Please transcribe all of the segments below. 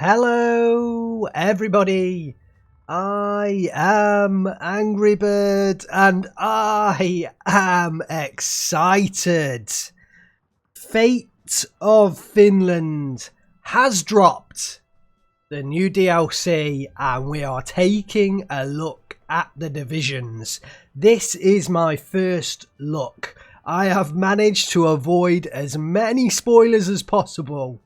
Hello everybody, I am AngryBird's and I am excited. Fate of Finland has dropped the new DLC and we are taking a look at the divisions. This is my first look. I have managed to avoid as many spoilers as possible.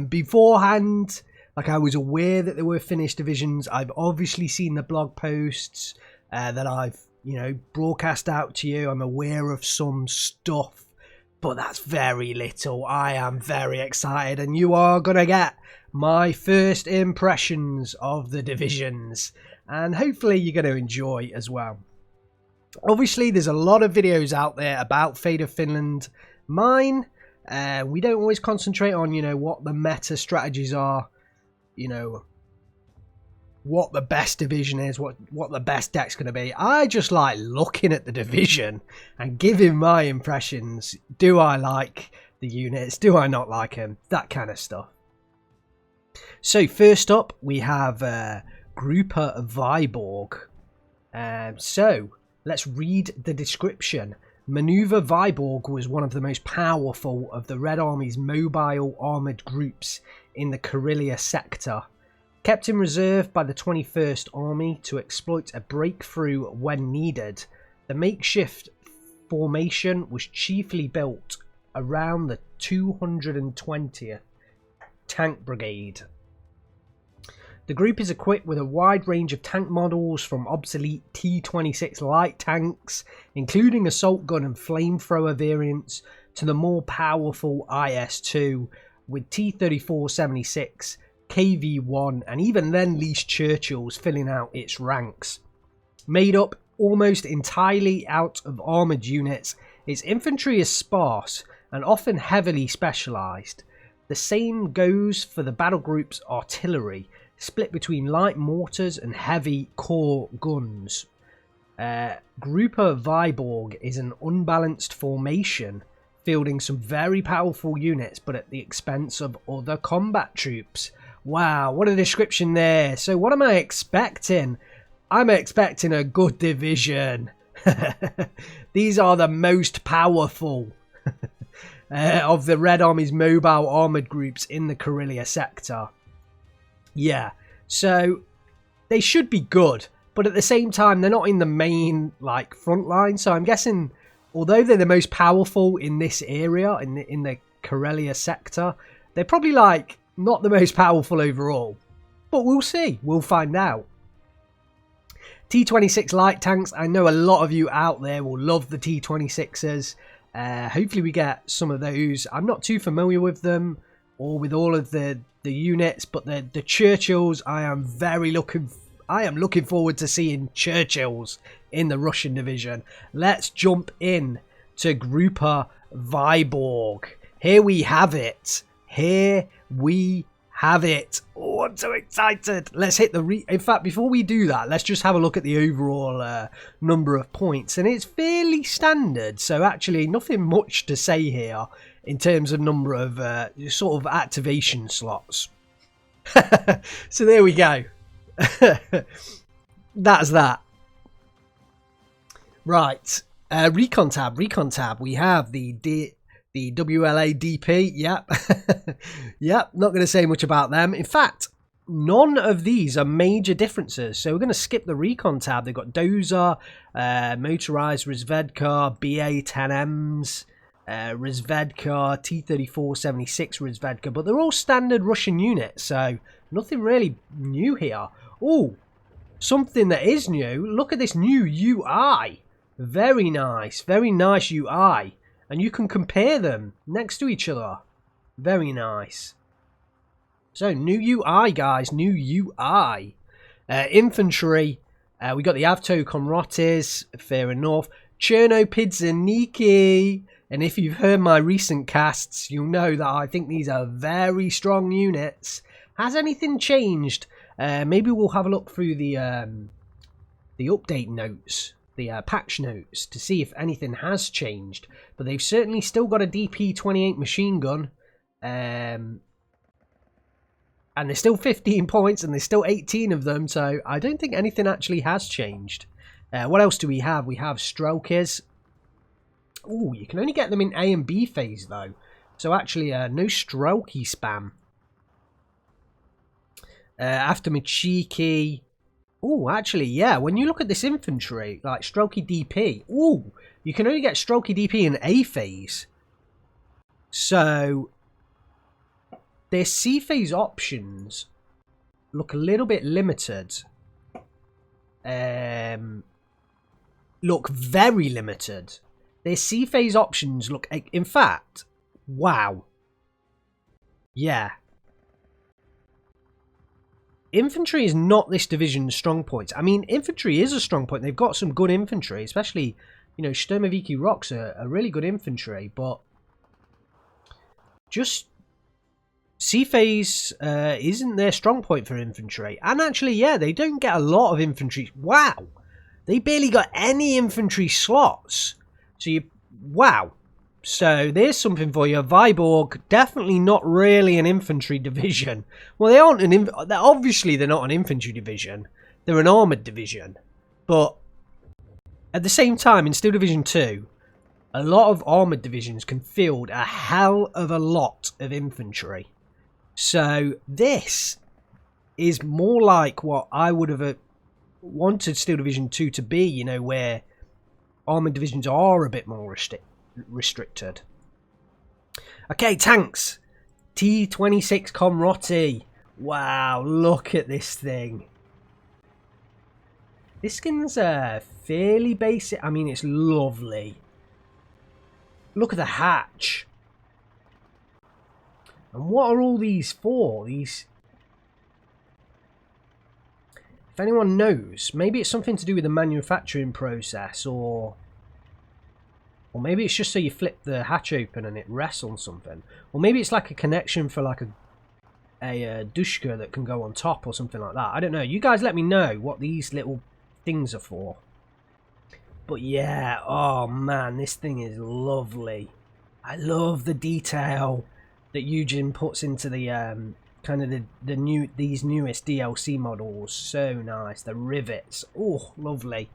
Beforehand, like, I was aware that there were finished divisions. I've obviously seen the blog posts that I've, broadcast out to you. I'm aware of some stuff, but that's very little. I am very excited, and you are going to get my first impressions of the divisions, and hopefully you're going to enjoy as well. Obviously, there's a lot of videos out there about Fate of Finland. Mine, we don't always concentrate on, what the meta strategies are, what the best division is, what the best deck's going to be. I just like looking at the division and giving my impressions. Do I like the units? Do I not like them? That kind of stuff. So first up, we have Gruppa Vyborg. So let's read the description. Maneuver Vyborg was one of the most powerful of the Red Army's mobile armoured groups in the Karelia sector. Kept in reserve by the 21st Army to exploit a breakthrough when needed, the makeshift formation was chiefly built around the 220th Tank Brigade. The group is equipped with a wide range of tank models, from obsolete T-26 light tanks, including assault gun and flamethrower variants, to the more powerful IS-2 with T-34-76, KV-1 and even Lend-Lease Churchills filling out its ranks. Made up almost entirely out of armoured units, its infantry is sparse and often heavily specialised. The same goes for the battle group's artillery, split between light mortars and heavy core guns. Gruppa Vyborg is an unbalanced formation, fielding some very powerful units, but at the expense of other combat troops. Wow, what a description there. So what am I expecting? I'm expecting a good division. These are the most powerful of the Red Army's mobile armoured groups in the Karelia sector. Yeah, so they should be good, but at the same time, they're not in the main, front line. So I'm guessing, although they're the most powerful in this area, in the Karelia sector, they're probably, not the most powerful overall. But we'll see. We'll find out. T-26 light tanks. I know a lot of you out there will love the T-26s. Hopefully we get some of those. I'm not too familiar with them or with all of the units, but the Churchills, I am looking forward to seeing Churchills in the Russian division. Let's jump in to Gruppa Vyborg. Here we have it. Oh, I'm so excited. Let's hit in fact, before we do that, let's just have a look at the overall number of points, and it's fairly standard, so actually nothing much to say here in terms of number of sort of activation slots. So there we go. That's that. Right. Recon tab. We have the WLADP. Yep. Yep. Not going to say much about them. In fact, none of these are major differences. So we're going to skip the Recon tab. They've got Dozer, motorized Rizvedka, BA-10Ms, Rizvedka, T-34-76 Rizvedka, but they're all standard Russian units, so nothing really new here. Oh, something that is new. Look at this new UI. Very nice UI. And you can compare them next to each other. Very nice. So, new UI, guys. New UI. Infantry. We got the Avto Komrotis. Fair enough. Cherno Pidzaniki. And if you've heard my recent casts, you'll know that I think these are very strong units. Has anything changed? Maybe we'll have a look through the update notes, the patch notes, to see if anything has changed. But they've certainly still got a DP-28 machine gun. And there's still 15 points, and there's still 18 of them, so I don't think anything actually has changed. What else do we have? We have Strokers. Ooh, you can only get them in A and B phase, though. So actually, no Strokey spam. After Machiki. Ooh, actually, yeah, when you look at this infantry, like Strokey DP, ooh, you can only get Strokey DP in A phase. So their C phase options look a little bit limited. Look very limited. Their C phase options look, in fact, wow. Yeah. Infantry is not this division's strong point. I mean, infantry is a strong point. They've got some good infantry, especially, you know, Sturmoviki Rocks are really good infantry, but just C phase isn't their strong point for infantry. And actually, yeah, they don't get a lot of infantry. Wow. They barely got any infantry slots. So wow. So there's something for you. Vyborg, definitely not really an infantry division. Well, they aren't obviously they're not an infantry division. They're an armoured division. But at the same time, in Steel Division 2, a lot of armoured divisions can field a hell of a lot of infantry. So this is more like what I would have wanted Steel Division 2 to be, you know, where armoured divisions are a bit more restricted. Okay, tanks. T-26 Komrotti. Wow, look at this thing. This skin's fairly basic. I mean, it's lovely. Look at the hatch. And what are all these for? These... If anyone knows, maybe it's something to do with the manufacturing process, or maybe it's just so you flip the hatch open and it rests on something. Or maybe it's like a connection for like a dushka that can go on top or something like that. I don't know. You guys let me know what these little things are for. But yeah, oh man, this thing is lovely. I love the detail that Eugen puts into the kind of these newest DLC models. So nice. The rivets. Oh, lovely.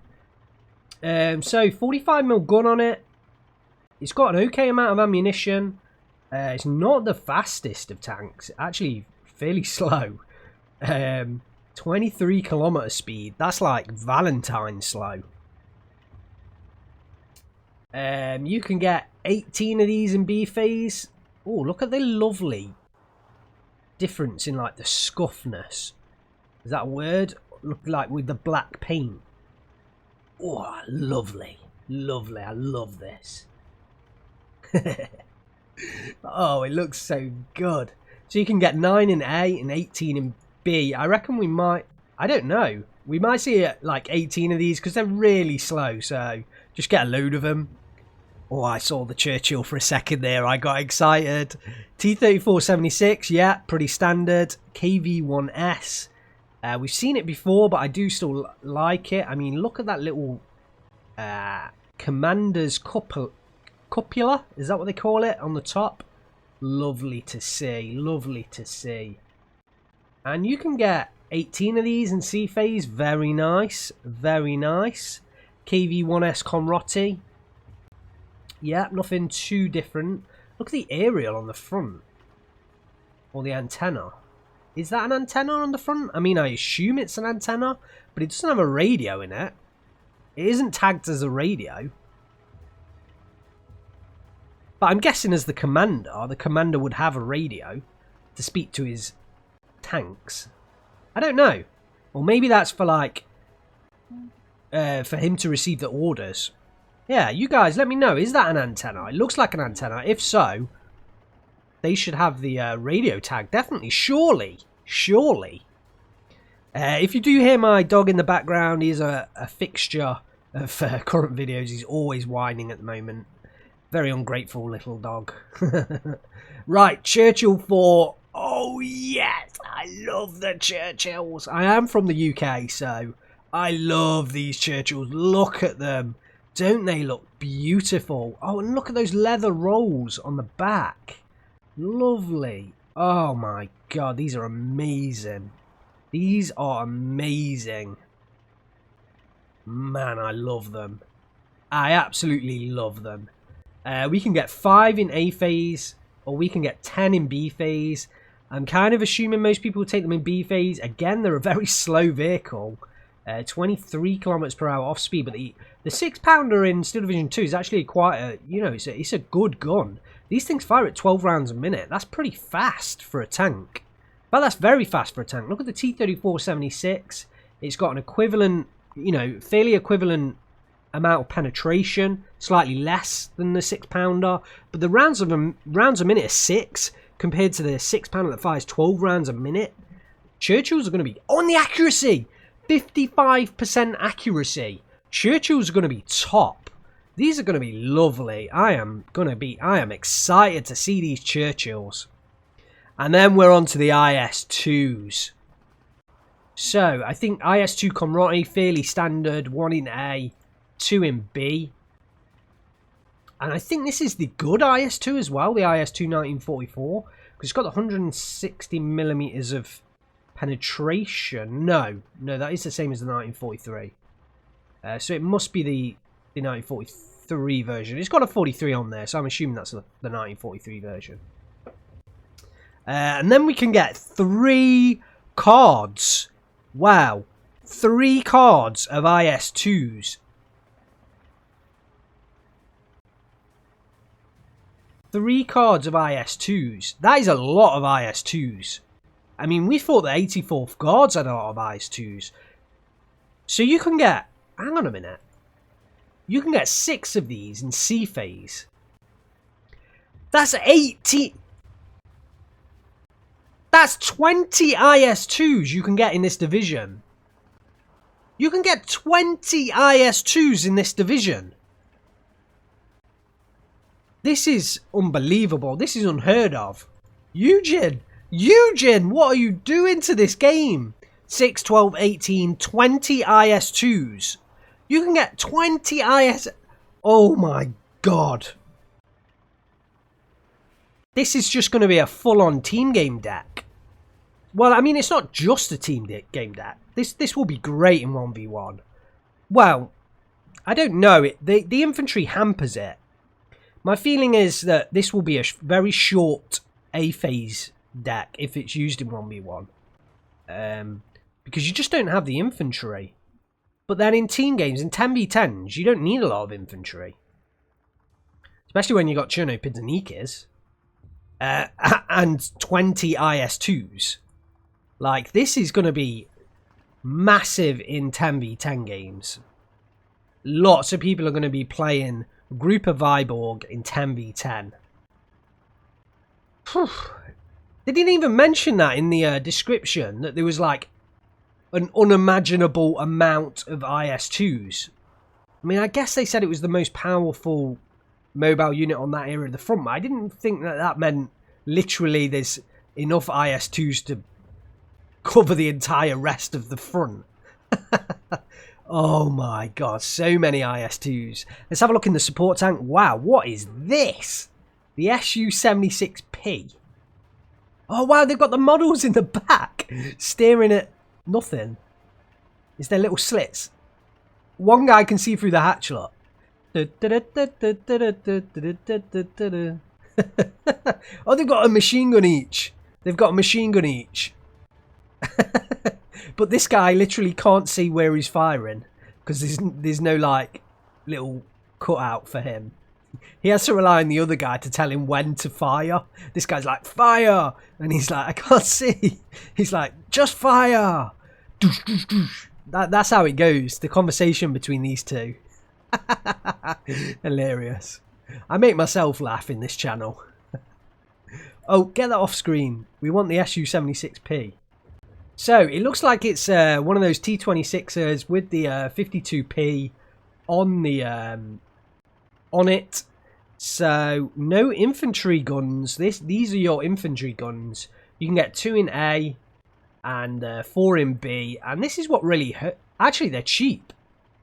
So 45mm gun on it. It's got an okay amount of ammunition. It's not the fastest of tanks. Actually, fairly slow. 23 kilometer speed. That's like Valentine slow. You can get 18 of these in B phase. Oh, look at the lovely difference in like the scuffness. Is that a word? Look like with the black paint. Oh, lovely. Lovely. I love this. Oh, it looks so good. So you can get 9 in A and 18 in B. I reckon we might, I don't know, we might see like 18 of these because they're really slow, so just get a load of them. Oh, I saw the Churchill for a second there. I got excited. T-34-76, yeah, pretty standard. KV-1S. We've seen it before, but I do still like it. I mean, look at that little commander's cupula. Is that what they call it? On the top. Lovely to see. Lovely to see. And you can get 18 of these in C phase. Very nice. Very nice. KV-1S Komrotti. Yeah, nothing too different. Look at the aerial on the front. Or the antenna. Is that an antenna on the front? I mean, I assume it's an antenna, but it doesn't have a radio in it. It isn't tagged as a radio. But I'm guessing as the commander would have a radio to speak to his tanks. I don't know. Or maybe that's for like, for him to receive the orders. Yeah, you guys, let me know. Is that an antenna? It looks like an antenna. If so, they should have the radio tag. Definitely. Surely. Surely. If you do hear my dog in the background, he's a fixture of current videos. He's always whining at the moment. Very ungrateful little dog. Right, Churchill 4. Oh, yes. I love the Churchills. I am from the UK, so I love these Churchills. Look at them. Don't they look beautiful? Oh, and look at those leather rolls on the back. Lovely. Oh my god, these are amazing. These are amazing. Man, I love them. I absolutely love them. We can get 5 in A phase, or we can get 10 in B phase. I'm kind of assuming most people will take them in B phase. Again, they're a very slow vehicle. 23 kilometers per hour off speed, but the 6-pounder in Steel Division 2 is actually quite a, you know, it's a good gun. These things fire at 12 rounds a minute. That's pretty fast for a tank. But that's very fast for a tank. Look at the T-34-76. It's got an equivalent, you know, fairly equivalent amount of penetration, slightly less than the 6-pounder. But the rounds a minute are 6 compared to the 6-pounder that fires 12 rounds a minute. Churchills are going to be on the accuracy. 55% accuracy. Churchills are going to be top. These are going to be lovely. I am excited to see these Churchills. And then we're on to the IS-2s. So, I think IS-2 Comroti, fairly standard. 1 in A, 2 in B. And I think this is the good IS-2 as well, the IS-2 1944. Because it's got 160 millimeters of penetration. No, that is the same as the 1943. So it must be the 1943 version. It's got a 43 on there, so I'm assuming that's the 1943 version. And then we can get 3 cards. Wow. 3 cards of IS-2s. 3 cards of IS-2s. That is a lot of IS-2s. I mean, we thought the 84th Guards had a lot of IS-2s. So you can get... Hang on a minute. You can get 6 of these in C phase. That's 80... That's 20 IS-2s you can get in this division. You can get 20 IS-2s in this division. This is unbelievable. This is unheard of. Eugen, what are you doing to this game? 6, 12, 18, 20 IS-2s. You can get 20 IS... Oh my god. This is just going to be a full-on team game deck. Well, I mean, it's not just a team game deck. This will be great in 1v1. Well, I don't know. The infantry hampers it. My feeling is that this will be a very short A-phase deck if it's used in 1v1. Because you just don't have the infantry. But then in team games, in 10v10s, you don't need a lot of infantry. Especially when you got Cherno Pidzanikis. And 20 IS-2s. Like, this is going to be massive in 10v10 games. Lots of people are going to be playing Gruppa Vyborg in 10v10. They didn't even mention that in the description, that there was like an unimaginable amount of IS-2s. I mean, I guess they said it was the most powerful mobile unit on that area of the front, but I didn't think that meant literally there's enough IS-2s to cover the entire rest of the front. Oh my god, so many IS-2s. Let's have a look in the support tank. Wow, what is this? The Su-76P. Oh wow, they've got the models in the back, staring at nothing. Is there little slits? One guy can see through the hatch, look. Oh, they've got a machine gun each. They've got a machine gun each. But this guy literally can't see where he's firing because there's no like little cutout for him. He has to rely on the other guy to tell him when to fire. This guy's like, fire! And he's like, I can't see. He's like, just fire! That's how it goes. The conversation between these two. Hilarious. I make myself laugh in this channel. Oh, get that off screen. We want the Su-76P. So, it looks like it's one of those T-26s with the 52P on the on it. So, no infantry guns. These are your infantry guns. You can get 2 in A and 4 in B. And this is what really hurt. Actually, they're cheap.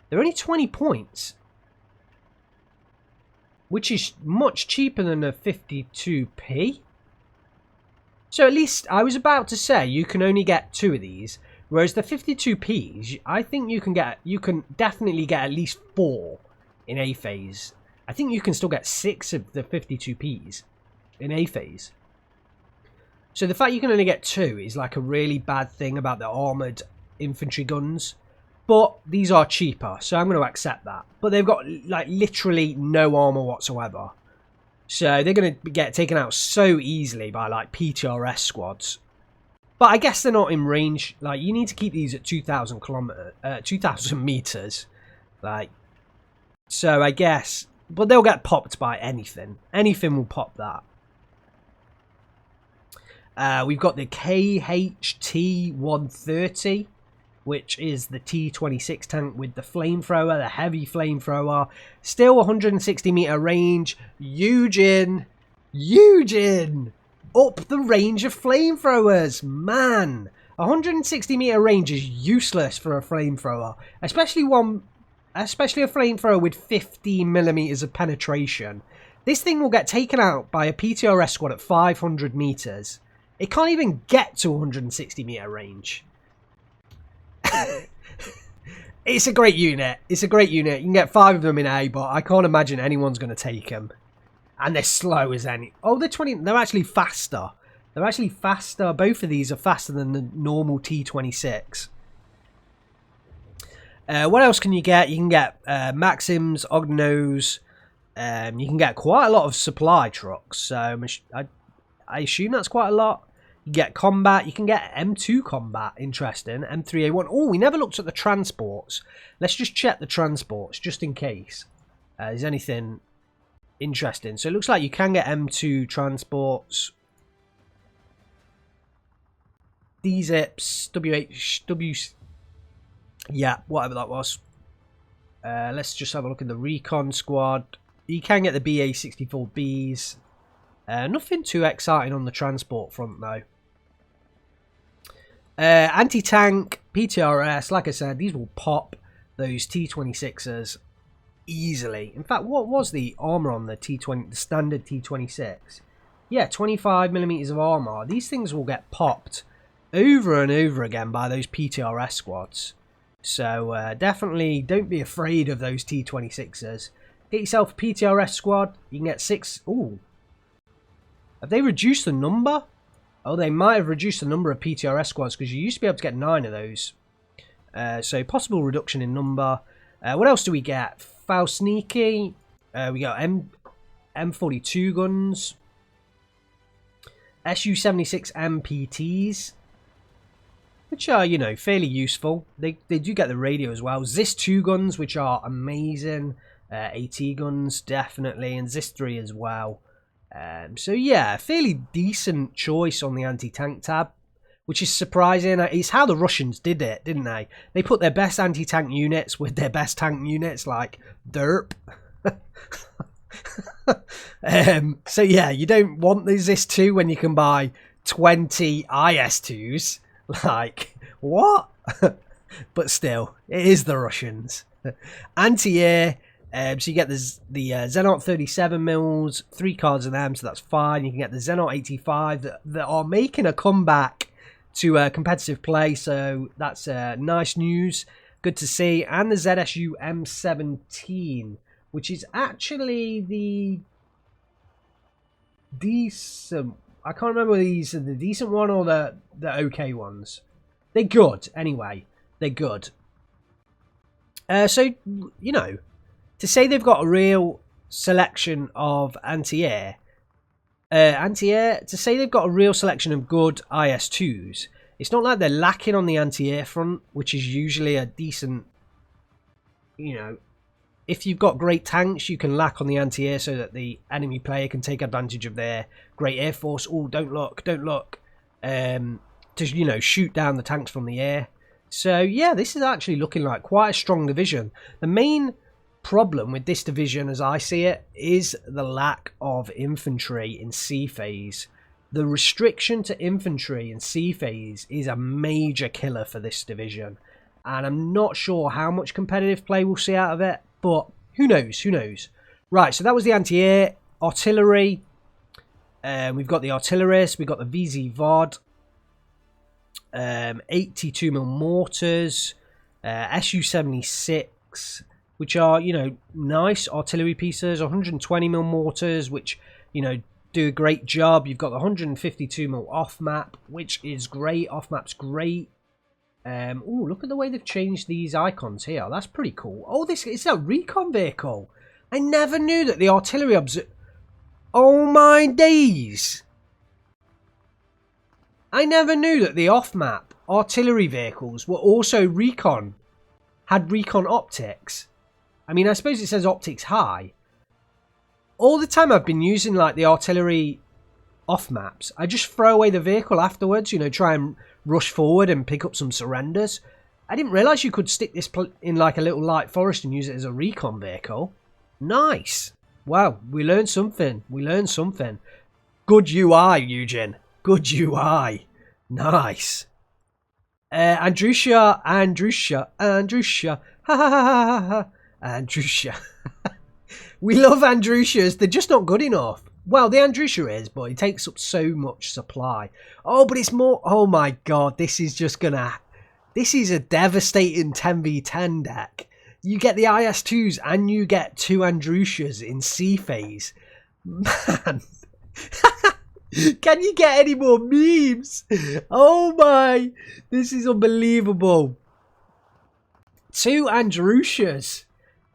They're only 20 points. Which is much cheaper than a 52P. So at least, I was about to say, you can only get 2 of these. Whereas the 52Ps, I think you can definitely get at least 4 in A phase. I think you can still get 6 of the 52Ps in A phase. So the fact you can only get 2 is like a really bad thing about the armoured infantry guns. But these are cheaper, so I'm going to accept that. But they've got like literally no armour whatsoever. So they're going to get taken out so easily by like PTRS squads. But I guess they're not in range. Like, you need to keep these at 2,000 meters. Like, so I guess, but they'll get popped by anything. Anything will pop that. We've got the KHT-130, which is the T-26 tank with the flamethrower, the heavy flamethrower. Still 160 meter range. Eugen! Up the range of flamethrowers, man. 160 meter range is useless for a flamethrower, especially a flamethrower with 15 millimeters of penetration. This thing will get taken out by a PTRS squad at 500 meters. It can't even get to 160 meter range. It's a great unit. It's a great unit. You can get 5 of them in A, but I can't imagine anyone's going to take them. And they're slow as any. Oh, they're actually faster. They're actually faster. Both of these are faster than the normal T-26. What else can you get? You can get Maxims, Ognos. You can get quite a lot of supply trucks. So I assume that's quite a lot. You get combat. You can get M2 combat. Interesting. M3A1. Oh, we never looked at the transports. Let's just check the transports just in case there's anything interesting. So it looks like you can get M2 transports. DZIPs, yeah, whatever that was. Let's just have a look in the recon squad. You can get the BA-64Bs. Nothing too exciting on the transport front though. Anti-tank, PTRS, like I said, these will pop those T-26s easily. In fact, what was the armor on the T20, the standard T26? Yeah, 25 millimeters of armor. These things will get popped over and over again by those PTRS squads. So definitely don't be afraid of those T26s. Get yourself a PTRS squad. You can get 6. Ooh, have they reduced the number? Oh, they might have reduced the number of PTRS squads because you used to be able to get 9 of those. So possible reduction in number. What else do we get? Foul sneaky. We got M42 guns. SU-76 MPTs, which are, you know, fairly useful. They do get the radio as well. ZIS-2 guns, which are amazing. AT guns, definitely. And ZIS-3 as well. So, yeah, fairly decent choice on the anti-tank tab, which is surprising. It's how the Russians did it, didn't they? They put their best anti-tank units with their best tank units, like derp. So yeah, you don't want the ZIS-2 when you can buy 20 IS-2s. Like, what? But still, it is the Russians. Anti-air. So you get the Zenot 37 mils, 3 cards of them, so that's fine. You can get the Zenot 85 that are making a comeback to competitive play, so that's nice news. Good to see. And the ZSU M17, which is actually the decent. I can't remember whether these are the decent one or the okay ones. They're good anyway. They're good. So, you know, to say they've got a real selection of anti-air, to say they've got a real selection of good IS-2s, it's not like they're lacking on the anti-air front, which is usually a decent, you know, if you've got great tanks, you can lack on the anti-air so that the enemy player can take advantage of their great air force. Oh, don't look. To, you know, shoot down the tanks from the air. So, yeah, this is actually looking like quite a strong division. The main problem with this division, as I see it, is the lack of infantry in C phase. The restriction to infantry in C phase is a major killer for this division. And I'm not sure how much competitive play we'll see out of it. But who knows? Who knows? Right, so that was the anti-air. Artillery. We've got the artillerists. We've got the VZ VOD. 82mm mortars. Su-76, which are, you know, nice artillery pieces. 120mm mortars, which, you know, do a great job. You've got the 152mm off map, which is great. Off map's great. Oh, look at the way they've changed these icons here. That's pretty cool. Oh, this is a recon vehicle. I never knew that the artillery Oh my days! I never knew that the off map artillery vehicles were also recon. Had recon optics. I mean, I suppose it says optics high. All the time I've been using like the artillery off maps, I just throw away the vehicle afterwards, you know, try and rush forward and pick up some surrenders. I didn't realise you could stick this in like a little light forest and use it as a recon vehicle. Nice. Wow, we learned something. We learned something. Good UI, Eugen. Good UI. Nice. Andrusha. Ha ha ha ha ha. Andrusha. We love Andrushas. They're just not good enough. Well, the Andrusha is, but it takes up so much supply. Oh, but it's more... Oh my god, this is just gonna... This is a devastating 10v10 deck. You get the IS-2s and you get 2 Andrushas in C phase. Man. Can you get any more memes? Oh my. This is unbelievable. 2 Andrushas.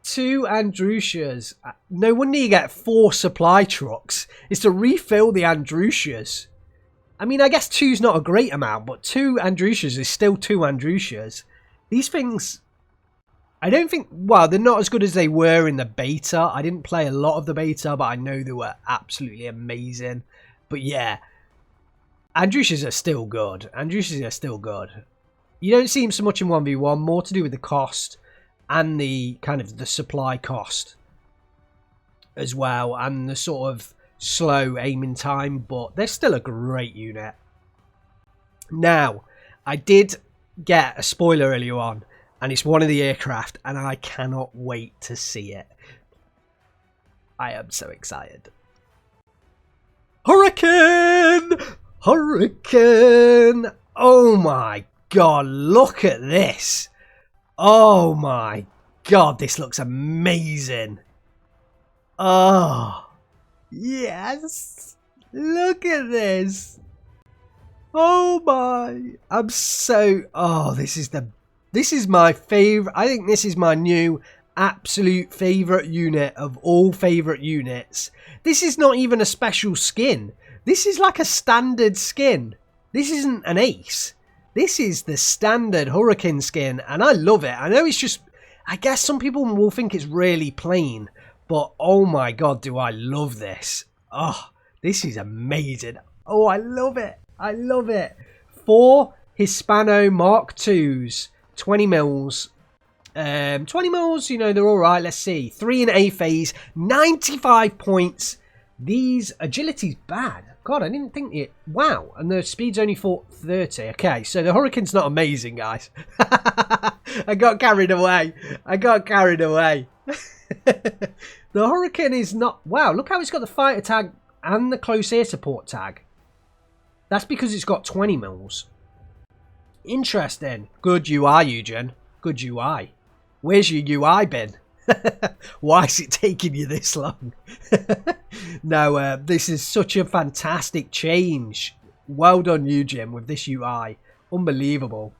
2 Andrushas. No wonder you get 4 supply trucks. It's to refill the Andrushas. I mean, I guess 2's not a great amount, but 2 Andrushas is still 2 Andrushas. These things, I don't think, well, they're not as good as they were in the beta. I didn't play a lot of the beta, but I know they were absolutely amazing. But yeah, Andrushas are still good. Andrushas are still good. You don't see them so much in 1v1, more to do with the cost and the kind of the supply cost as well, and the sort of slow aiming time, but they're still a great unit. Now, I did get a spoiler earlier on, and it's one of the aircraft, and I cannot wait to see it. I am so excited. Hurricane! Hurricane! Oh my god, look at this! Oh my god, this looks amazing. Oh, yes. Look at this. Oh my. I'm so... Oh, this is my favourite. I think this is my new absolute favourite unit of all favourite units. This is not even a special skin. This is like a standard skin. This isn't an ace. This is the standard Hurricane skin, and I love it. I know it's just... I guess some people will think it's really plain, but oh my god, do I love this. Oh, this is amazing. Oh, I love it. I love it. 4 Hispano Mark IIs, 20 mils. 20 mils, you know, they're all right. Let's see. 3 in A phase, 95 points. These agility's bad. God, I didn't think it. Wow, and the speed's only 430. Okay, so the Hurricane's not amazing, guys. I got carried away. I got carried away. The Hurricane is not... Wow, look how it's got the fighter tag and the close air support tag. That's because it's got 20 mils. Interesting. Good UI, Eugen. Good UI. Where's your UI been? Why is it taking you this long? No, this is such a fantastic change. Well done, Eugen, with this UI. Unbelievable.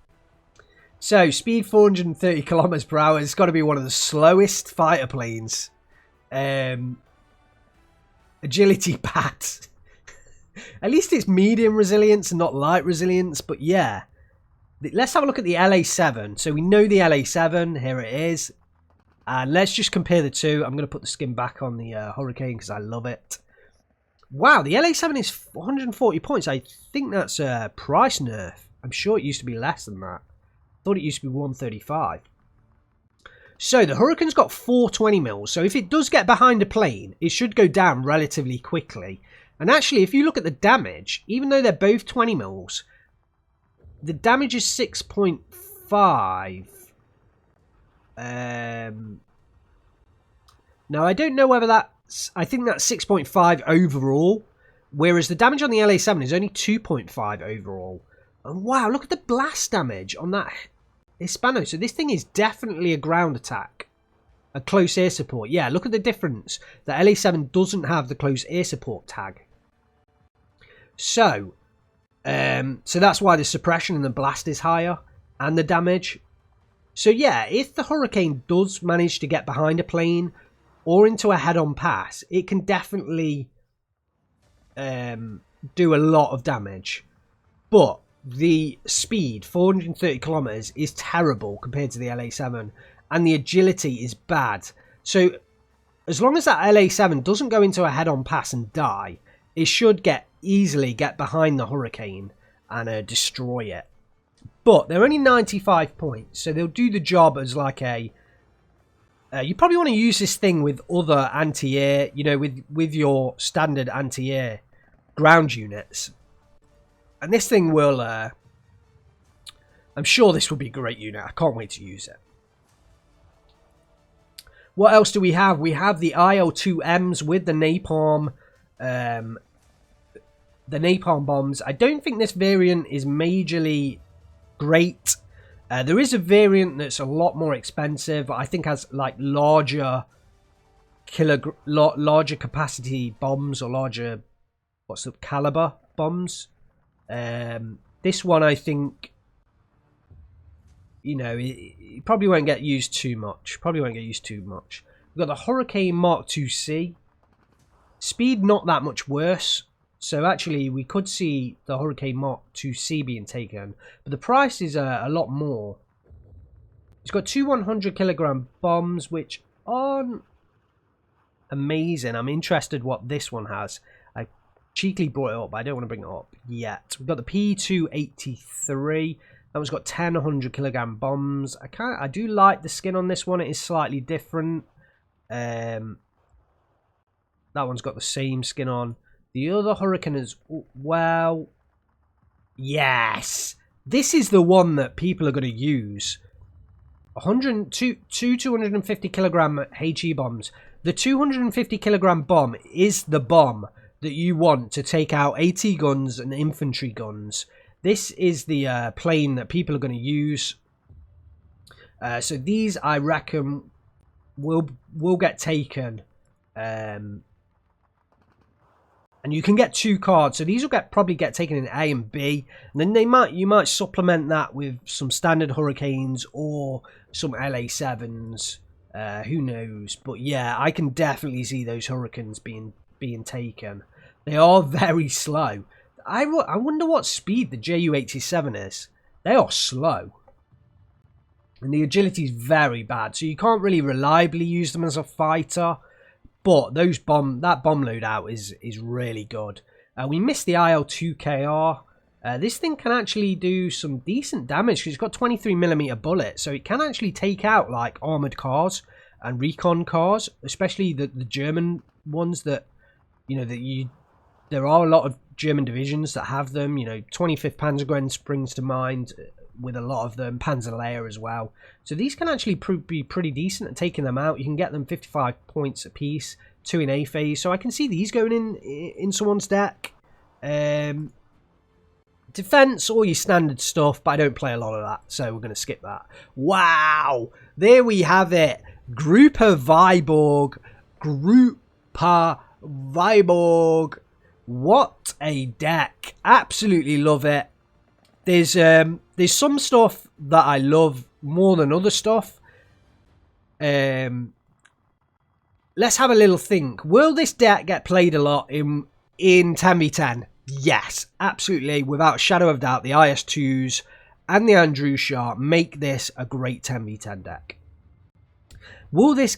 So, speed 430 kilometers per hour. It's got to be one of the slowest fighter planes. Agility bad. At least it's medium resilience and not light resilience. But yeah, let's have a look at the LA7. So we know the LA7. Here it is. And let's just compare the two. I'm going to put the skin back on the Hurricane because I love it. Wow, the LA7 is 140 points. I think that's a price nerf. I'm sure it used to be less than that. I thought it used to be 135. So the Hurricane's got 420 mils. So if it does get behind a plane, it should go down relatively quickly. And actually, if you look at the damage, even though they're both 20 mils, the damage is 6.5. Now, I don't know whether that's... I think that's 6.5 overall. Whereas the damage on the LA7 is only 2.5 overall. And wow, look at the blast damage on that Hispano. So this thing is definitely a ground attack. A close air support. Yeah, look at the difference. The LA7 doesn't have the close air support tag. So that's why the suppression and the blast is higher. And the damage. So yeah, if the Hurricane does manage to get behind a plane or into a head-on pass, it can definitely do a lot of damage. But the speed, 430 kilometers, is terrible compared to the LA7. And the agility is bad. So as long as that LA7 doesn't go into a head-on pass and die, it should easily get behind the Hurricane and destroy it. But they're only 95 points, so they'll do the job as like a... you probably want to use this thing with other anti-air, you know, with your standard anti-air ground units. And this thing will... I'm sure this will be a great unit. I can't wait to use it. What else do we have? We have the IL-2Ms with the napalm... the napalm bombs. I don't think this variant is majorly great. There is a variant that's a lot more expensive. I think has like larger capacity bombs or larger caliber bombs. This one I think, you know, it probably won't get used too much. We've got the Hurricane Mark 2C. Speed not that much worse. So actually, we could see the Hurricane Mark 2C being taken. But the price is a lot more. It's got two 100 kilogram bombs, which aren't amazing. I'm interested what this one has. I cheekily brought it up, but I don't want to bring it up yet. We've got the P283. That one's got 10 100 kilogram bombs. I do like the skin on this one. It is slightly different. That one's got the same skin on. The other Hurricane is, well, yes. This is the one that people are going to use. 250 kilogram HE bombs. The 250 kilogram bomb is the bomb that you want to take out AT guns and infantry guns. This is the plane that people are going to use. So these, I reckon, will get taken. And you can get 2 cards, so these will probably get taken in A and B, and then you might supplement that with some standard Hurricanes or some LA7s. Who knows? But yeah, I can definitely see those Hurricanes being taken. They are very slow. I wonder what speed the Ju-87 is. They are slow, and the agility is very bad, so you can't really reliably use them as a fighter. But that bomb loadout is really good. We missed the IL-2KR. This thing can actually do some decent damage because it's got 23mm bullets, so it can actually take out like armored cars and recon cars, especially the German ones that, you know, there are a lot of German divisions that have them. You know, 25th Panzergrenz springs to mind with a lot of them, Panzerlehr as well. So these can actually be pretty decent at taking them out. You can get them 55 points apiece, 2 in A phase. So I can see these going in someone's deck. Defense, all your standard stuff, but I don't play a lot of that, so we're going to skip that. Wow, there we have it. Gruppa Vyborg. Gruppa Vyborg. What a deck. Absolutely love it. There's some stuff that I love more than other stuff. Let's have a little think. Will this deck get played a lot in 10v10? Yes, absolutely. Without a shadow of doubt, the IS-2s and the Andrusha make this a great 10v10 deck. Will this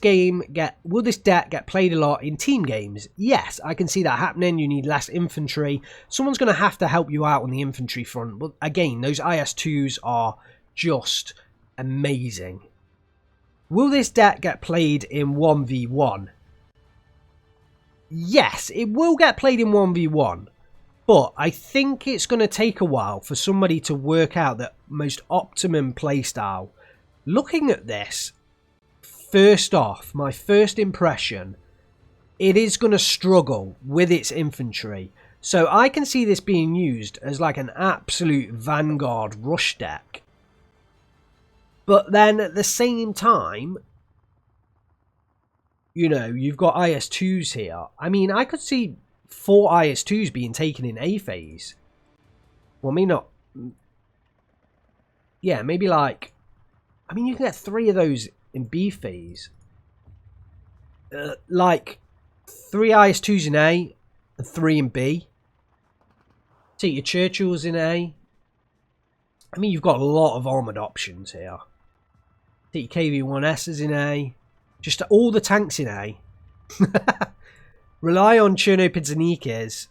deck get played a lot in team games? Yes, I can see that happening. You need less infantry. Someone's going to have to help you out on the infantry front. But again, those IS-2s are just amazing. Will this deck get played in 1v1? Yes, it will get played in 1v1. But I think it's going to take a while for somebody to work out the most optimum playstyle. Looking at this, first off, my first impression, it is going to struggle with its infantry. So I can see this being used as like an absolute vanguard rush deck. But then at the same time, you know, you've got IS-2s here. I mean, I could see 4 IS-2s being taken in A phase. Well, maybe not. Yeah, maybe like... I mean, you can get 3 of those in B phase. Like 3 IS-2s in A and 3 in B. Take your Churchills in A. I mean, you've got a lot of armoured options here. Take your KV-1Ss in A. Just all the tanks in A. Rely on Chernopidzanikas.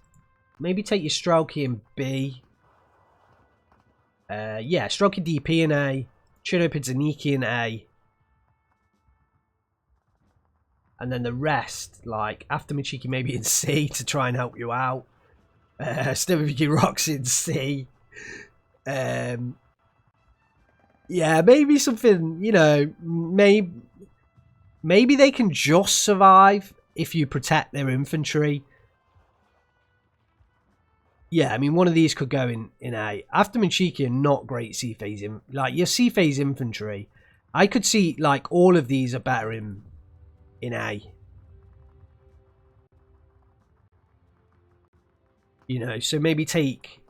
Maybe take your Strelky in B. Yeah, Strelky DP in A. Chernopidzaniki in A. And then the rest, like, after Machiki maybe in C to try and help you out. Stoviki Rocks in C. Yeah, maybe something, you know, maybe they can just survive if you protect their infantry. Yeah, I mean, one of these could go in A. After Machiki are not great C-phase, like, your C-phase infantry, I could see, like, all of these are better in A. You know, so maybe take...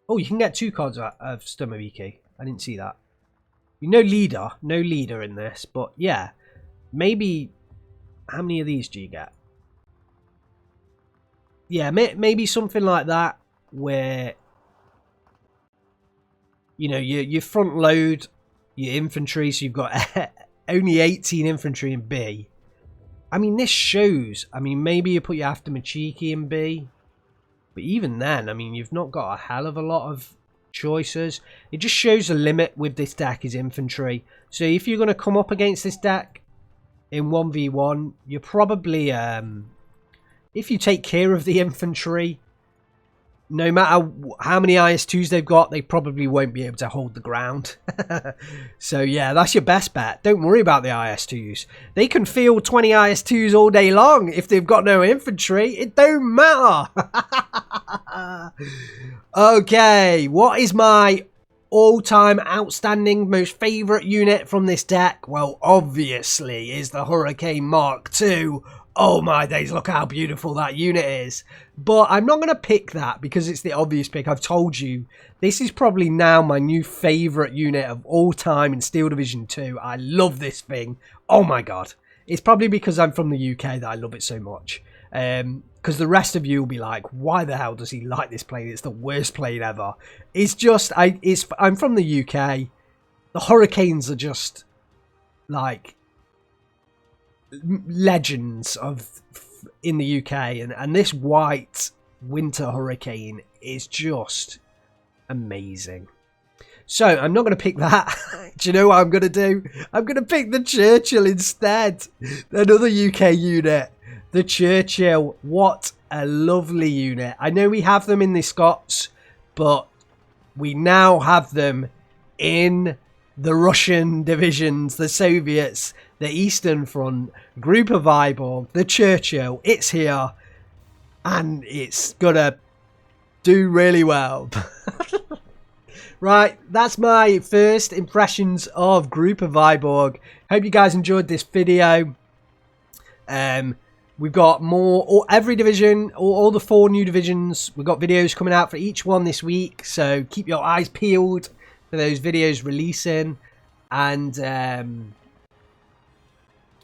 Oh, you can get 2 cards of Stomoviki. I didn't see that. No leader in this, but yeah. Maybe... How many of these do you get? Yeah, maybe something like that, where... You know, you front load your infantry, so you've got only 18 infantry in B. I mean, this shows... I mean, maybe you put your After Machiki in B. But even then, I mean, you've not got a hell of a lot of choices. It just shows the limit with this deck is infantry. So if you're going to come up against this deck in 1v1, you're probably... if you take care of the infantry, no matter how many IS-2s they've got, they probably won't be able to hold the ground. So yeah, that's your best bet. Don't worry about the IS-2s. They can field 20 IS-2s all day long if they've got no infantry. It don't matter. Okay, what is my all-time outstanding, most favourite unit from this deck? Well, obviously, is the Hurricane Mark II. Oh my days, look how beautiful that unit is. But I'm not going to pick that because it's the obvious pick. I've told you, this is probably now my new favourite unit of all time in Steel Division 2. I love this thing. Oh my god. It's probably because I'm from the UK that I love it so much. Because the rest of you will be like, why the hell does he like this plane? It's the worst plane ever. It's just, I'm from the UK. The Hurricanes are just, like... legends in the UK, and this white winter Hurricane is just amazing. So I'm not going to pick that. Do you know what I'm going to do? I'm going to pick the Churchill instead. Another UK unit, the Churchill. What a lovely unit. I know we have them in the Scots, but we now have them in the Russian divisions, the Soviets, the Eastern Front, Gruppa Vyborg, the Churchill. It's here, and it's gonna do really well. Right, that's my first impressions of Gruppa Vyborg. Hope you guys enjoyed this video. We've got more, every division, all the 4 new divisions. We've got videos coming out for each one this week, so keep your eyes peeled for those videos releasing. And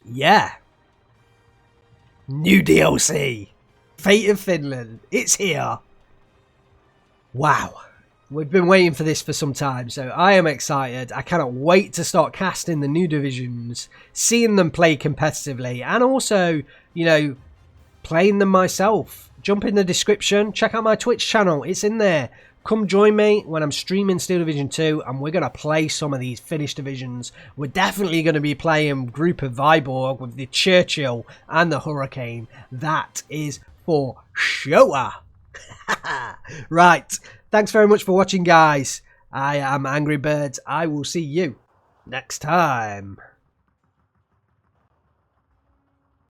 yeah, new DLC, Fate of Finland, it's here. Wow, we've been waiting for this for some time, so I am excited. I cannot wait to start casting the new divisions, seeing them play competitively, and also, you know, playing them myself. Jump in the description, check out my Twitch channel, it's in there. Come join me when I'm streaming Steel Division 2, and we're going to play some of these finished divisions. We're definitely going to be playing Gruppa Vyborg with the Churchill and the Hurricane. That is for sure. Right, thanks very much for watching, guys. I am AngryBird's. I will see you next time.